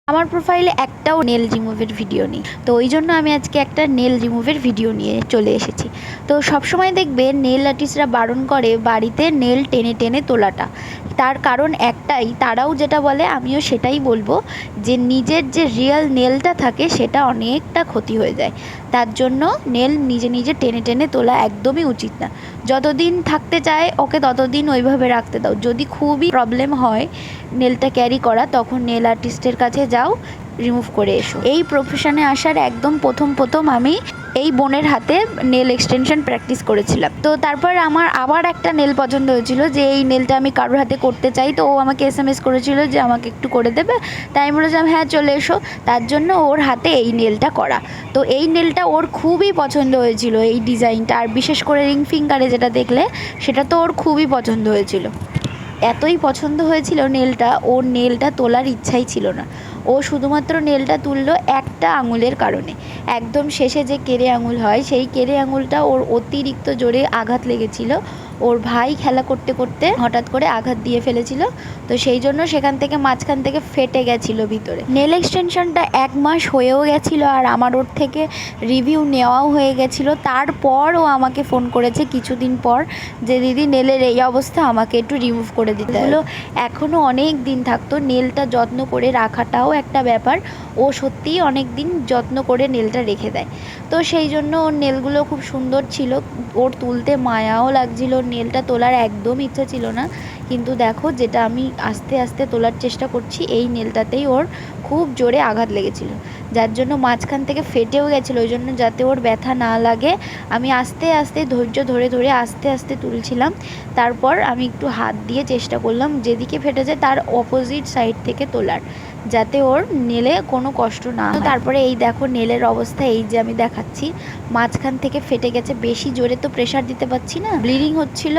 আমার প্রোফাইলে একটাও নেল রিমুভের ভিডিও নেই, তো ওই জন্য আমি আজকে একটা নেল রিমুভের ভিডিও নিয়ে চলে এসেছি। তো সবসময় দেখবে নেল আর্টিস্টরা বারণ করে বাড়িতে নেল টেনে টেনে তোলাটা। তার কারণ একটাই, তারাও যেটা বলে আমিও সেটাই বলবো, যে নিজের যে রিয়েল নেলটা থাকে সেটা অনেকটা ক্ষতি হয়ে যায়। তার জন্য নেল নিজে নিজে টেনে টেনে তোলা একদমই উচিত না। যতদিন থাকতে চায় ওকে ততদিন ওইভাবে রাখতে দাও। যদি খুবই প্রবলেম হয় নেলটা ক্যারি করা, তখন নেল আর্টিস্টের কাছে যাও, রিমুভ করে এসো। এই প্রফেশনে আসার একদম প্রথম আমি এই বোনের হাতে নেল এক্সটেনশন প্র্যাকটিস করেছিলাম। তো তারপর আমার আবার একটা নেল পছন্দ হয়েছিল, যে এই নেলটা আমি কারোর হাতে করতে চাই। তো ও আমাকে SMS করেছিল যে আমাকে একটু করে দেবে, তাই আমি বলেছিলাম হ্যাঁ চলে এসো। তার জন্য ওর হাতে এই নেলটা করা। তো এই নেলটা ওর খুবই পছন্দ হয়েছিল, এই ডিজাইনটা। আর বিশেষ করে রিং ফিঙ্গারে যেটা দেখলে সেটা তো ওর খুবই পছন্দ হয়েছিল। এতই পছন্দ হয়েছিল নেলটা, ওর নেলটা তোলার ইচ্ছাই ছিল না। ও শুধুমাত্র নেলটা তুললো একটা আঙুলের কারণে। একদম শেষে যে কেড়ে আঙুল হয়, সেই কেড়ে আঙুলটা ওর অতিরিক্ত জোরে আঘাত লেগেছিল। ওর ভাই খেলা করতে করতে হঠাৎ করে আঘাত দিয়ে ফেলেছিল, তো সেই জন্য সেখান থেকে মাঝখান থেকে ফেটে গেছিলো ভিতরে। নেল এক্সটেনশনটা 1 মাস হয়েও গেছিলো, আর আমার ওর থেকে রিভিউ নেওয়াও হয়ে গেছিলো। তারপর ও আমাকে ফোন করেছে কিছুদিন পর, যে দিদি নেলের এই অবস্থা, আমাকে একটু রিমুভ করে দিতে হলো। এখনও অনেক দিন থাকতো। নেলটা যত্ন করে রাখাটাও একটা ব্যাপার। ও সত্যিই অনেক দিন যত্ন করে নেলটা রেখে দেয়। তো সেই জন্য ওর নেলগুলো খুব সুন্দর ছিল, ওর তুলতে মায়াও লাগছিল। নেলটা তোলার একদম ইচ্ছা ছিল না, কিন্তু দেখো যেটা আমি আস্তে আস্তে তোলার চেষ্টা করছি, এই নেলটাতেই ওর খুব জোরে আঘাত লেগেছিল, যার জন্য মাঝখান থেকে ফেটেও গেছিলো। ওই জন্য যাতে ওর ব্যথা না লাগে আমি আস্তে আস্তে ধৈর্য ধরে ধরে আস্তে আস্তে তুলছিলাম। তারপর আমি একটু হাত দিয়ে চেষ্টা করলাম যেদিকে ফেটে যায় তার অপোজিট সাইড থেকে তোলার, যাতে ওর নেলে কোনো কষ্ট না হয়। তারপরে এই দেখো নেলের অবস্থা এই যে আমি দেখাচ্ছি, মাঝখান থেকে ফেটে গেছে। বেশি জোরে তো প্রেশার দিতে পারছি না, ব্লিডিং হচ্ছিল।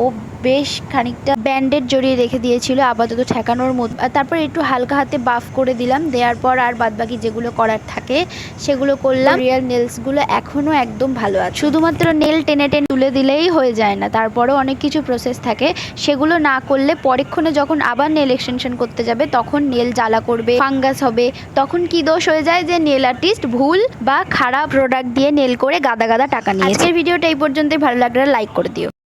ও বেশ খানিকটা ব্যান্ডেড জড়িয়ে রেখে দিয়েছিল আপাতত ঠেকানোর মতো। তারপর একটু হালকা হাতে বাফ করে দিলাম, দেওয়ার পর আর বাদবাকি যেগুলো করার থাকে সেগুলো করলাম। রিয়েল নেলসগুলো এখনও একদম ভালো আছে। শুধুমাত্র নেল টেনে টেনে তুলে দিলেই হয়ে যায় না, তারপরেও অনেক কিছু প্রসেস থাকে। সেগুলো না করলে পরক্ষণে যখন আবার নেল এক্সটেনশন করতে যাবে তখন নেল জ্বালা করবে, ফাঙ্গাস হবে। তখন কি দোষ হয়ে যায় যে নেল আর্টিস্ট ভুল বা খারাপ প্রোডাক্ট দিয়ে নেল করে গাদা গাদা টাকা নিয়ে। আজকের ভিডিওটা এই পর্যন্তই। ভালো লাগলে লাইক করে দিও।